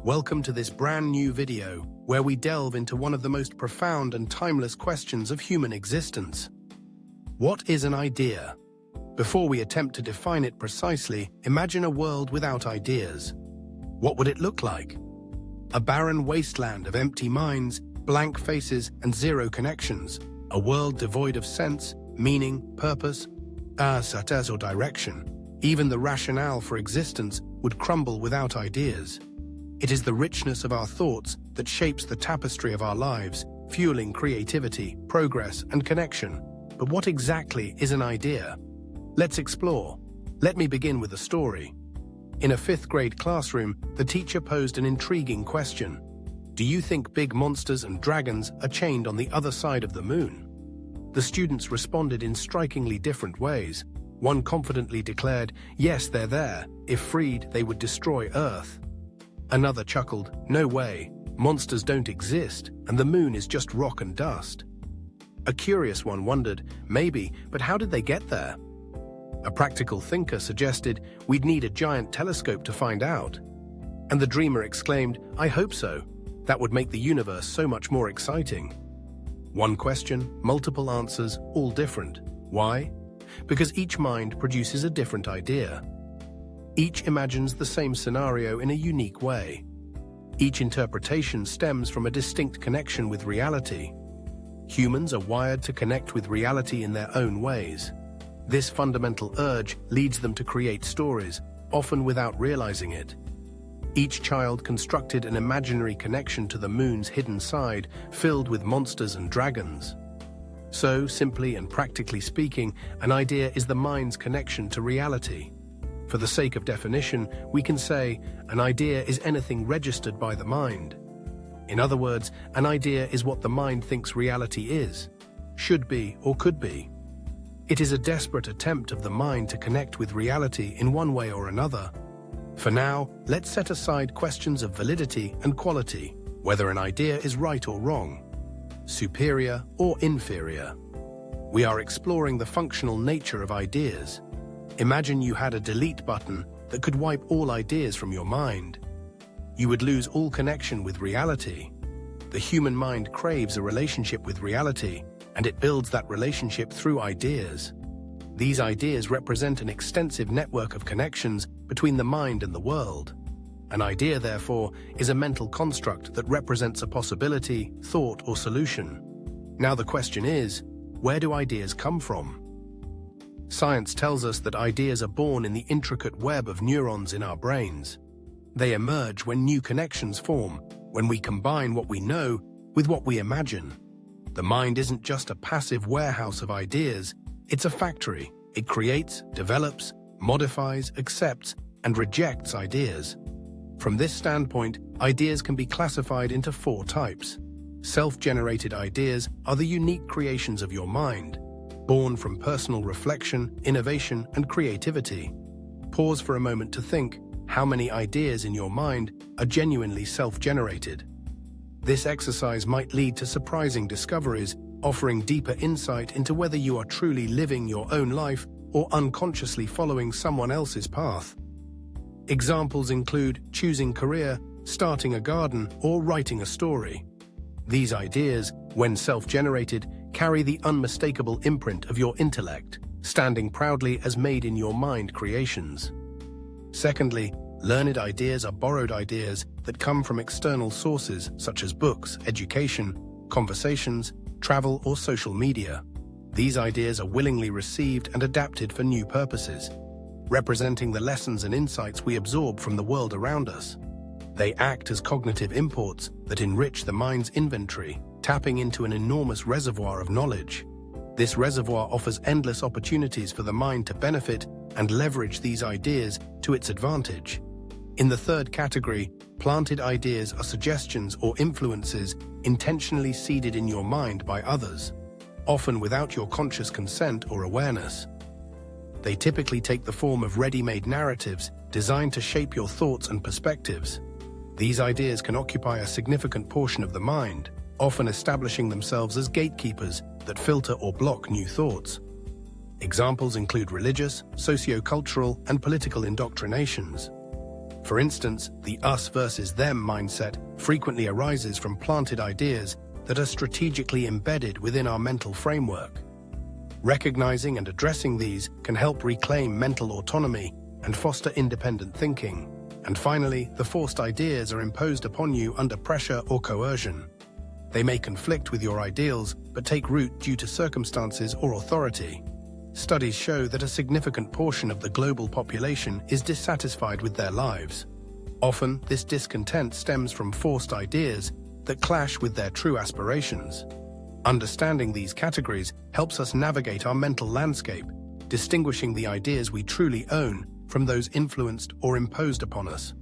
Welcome to this brand new video, where we delve into one of the most profound and timeless questions of human existence. What is an idea? Before we attempt to define it precisely, imagine a world without ideas. What would it look like? A barren wasteland of empty minds, blank faces, and zero connections. A world devoid of sense, meaning, purpose, certeza or direction. Even the rationale for existence would crumble without ideas. It is the richness of our thoughts that shapes the tapestry of our lives, fueling creativity, progress, and connection. But what exactly is an idea? Let's explore. Let me begin with a story. In a 5th grade classroom, the teacher posed an intriguing question. Do you think big monsters and dragons are chained on the other side of the moon? The students responded in strikingly different ways. One confidently declared, yes, they're there. If freed, they would destroy Earth. Another chuckled, no way. Monsters don't exist, and the moon is just rock and dust. A curious one wondered, maybe, but how did they get there? A practical thinker suggested we'd need a giant telescope to find out. And the dreamer exclaimed, I hope so. That would make the universe so much more exciting. One question, multiple answers, all different. Why? Because each mind produces a different idea. Each imagines the same scenario in a unique way. Each interpretation stems from a distinct connection with reality. Humans are wired to connect with reality in their own ways. This fundamental urge leads them to create stories, often without realizing it. Each child constructed an imaginary connection to the moon's hidden side, filled with monsters and dragons. So, simply and practically speaking, an idea is the mind's connection to reality. For the sake of definition, we can say an idea is anything registered by the mind. In other words, an idea is what the mind thinks reality is, should be, or could be. It is a desperate attempt of the mind to connect with reality in one way or another. For now, let's set aside questions of validity and quality, whether an idea is right or wrong, superior or inferior. We are exploring the functional nature of ideas. Imagine you had a delete button that could wipe all ideas from your mind. You would lose all connection with reality. The human mind craves a relationship with reality, and it builds that relationship through ideas. These ideas represent an extensive network of connections between the mind and the world. An idea, therefore, is a mental construct that represents a possibility, thought, or solution. Now the question is, where do ideas come from? Science tells us that ideas are born in the intricate web of neurons in our brains. They emerge when new connections form, when we combine what we know with what we imagine. The mind isn't just a passive warehouse of ideas, it's a factory. It creates, develops, modifies, accepts, and rejects ideas. From this standpoint, ideas can be classified into 4 types. Self-generated ideas are the unique creations of your mind, born from personal reflection, innovation, and creativity. Pause for a moment to think how many ideas in your mind are genuinely self-generated. This exercise might lead to surprising discoveries, offering deeper insight into whether you are truly living your own life or unconsciously following someone else's path. Examples include choosing career, starting a garden, or writing a story. These ideas, when self-generated, carry the unmistakable imprint of your intellect, standing proudly as made-in-your-mind creations. Secondly, learned ideas are borrowed ideas that come from external sources such as books, education, conversations, travel, or social media. These ideas are willingly received and adapted for new purposes, representing the lessons and insights we absorb from the world around us. They act as cognitive imports that enrich the mind's inventory, tapping into an enormous reservoir of knowledge. This reservoir offers endless opportunities for the mind to benefit and leverage these ideas to its advantage. In the 3rd category, planted ideas are suggestions or influences intentionally seeded in your mind by others, often without your conscious consent or awareness. They typically take the form of ready-made narratives designed to shape your thoughts and perspectives. These ideas can occupy a significant portion of the mind, often establishing themselves as gatekeepers that filter or block new thoughts. Examples include religious, socio-cultural, and political indoctrinations. For instance, the us versus them mindset frequently arises from planted ideas that are strategically embedded within our mental framework. Recognizing and addressing these can help reclaim mental autonomy and foster independent thinking. And finally, the forced ideas are imposed upon you under pressure or coercion. They may conflict with your ideals, but take root due to circumstances or authority. Studies show that a significant portion of the global population is dissatisfied with their lives. Often, this discontent stems from forced ideas that clash with their true aspirations. Understanding these categories helps us navigate our mental landscape, distinguishing the ideas we truly own from those influenced or imposed upon us.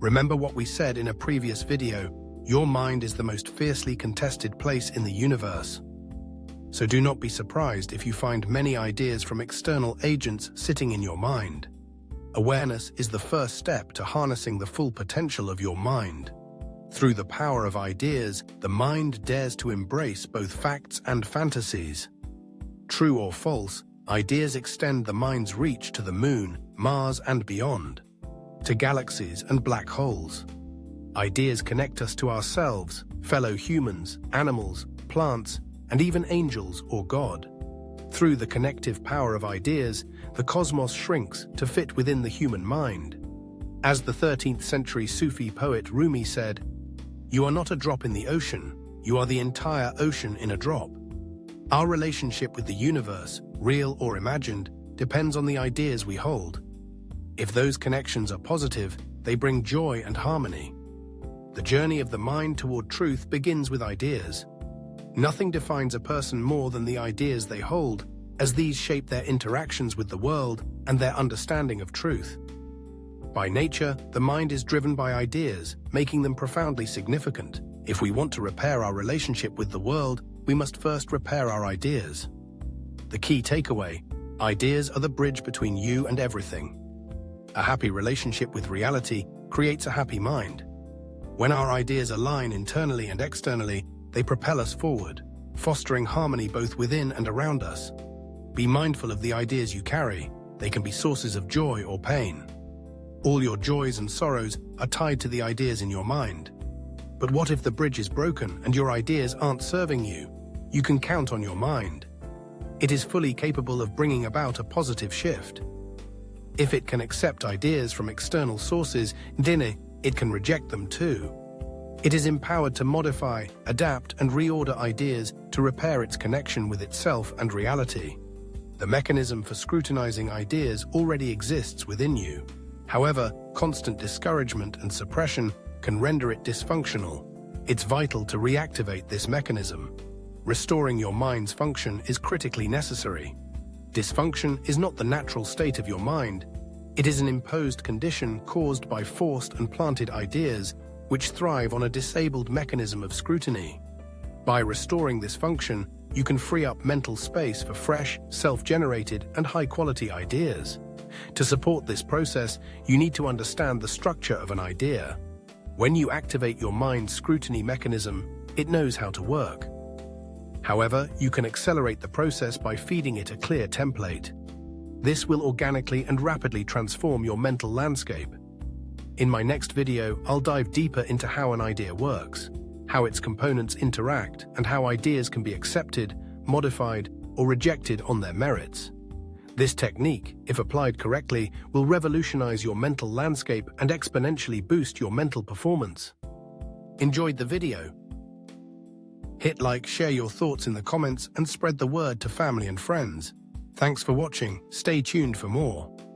Remember what we said in a previous video: your mind is the most fiercely contested place in the universe. So do not be surprised if you find many ideas from external agents sitting in your mind. Awareness is the first step to harnessing the full potential of your mind. Through the power of ideas, the mind dares to embrace both facts and fantasies. True or false, ideas extend the mind's reach to the moon, Mars, and beyond, to galaxies and black holes. Ideas connect us to ourselves, fellow humans, animals, plants, and even angels or God. Through the connective power of ideas, the cosmos shrinks to fit within the human mind. As the 13th century Sufi poet Rumi said, "You are not a drop in the ocean, you are the entire ocean in a drop." Our relationship with the universe, real or imagined, depends on the ideas we hold. If those connections are positive, they bring joy and harmony. The journey of the mind toward truth begins with ideas. Nothing defines a person more than the ideas they hold, as these shape their interactions with the world and their understanding of truth. By nature, the mind is driven by ideas, making them profoundly significant. If we want to repair our relationship with the world, we must first repair our ideas. The key takeaway: ideas are the bridge between you and everything. A happy relationship with reality creates a happy mind. When our ideas align internally and externally, they propel us forward, fostering harmony both within and around us. Be mindful of the ideas you carry. They can be sources of joy or pain. All your joys and sorrows are tied to the ideas in your mind. But what if the bridge is broken and your ideas aren't serving you? You can count on your mind. It is fully capable of bringing about a positive shift. If it can accept ideas from external sources, then it can reject them too. It is empowered to modify, adapt, and reorder ideas to repair its connection with itself and reality. The mechanism for scrutinizing ideas already exists within you. However, constant discouragement and suppression can render it dysfunctional. It's vital to reactivate this mechanism. Restoring your mind's function is critically necessary. Dysfunction is not the natural state of your mind. It is an imposed condition caused by forced and planted ideas which thrive on a disabled mechanism of scrutiny. By restoring this function, you can free up mental space for fresh, self-generated, and high-quality ideas. To support this process, you need to understand the structure of an idea. When you activate your mind's scrutiny mechanism, it knows how to work. However, you can accelerate the process by feeding it a clear template. This will organically and rapidly transform your mental landscape. In my next video, I'll dive deeper into how an idea works, how its components interact, and how ideas can be accepted, modified, or rejected on their merits. This technique, if applied correctly, will revolutionize your mental landscape and exponentially boost your mental performance. Enjoyed the video? Hit like, share your thoughts in the comments, and spread the word to family and friends. Thanks for watching. Stay tuned for more.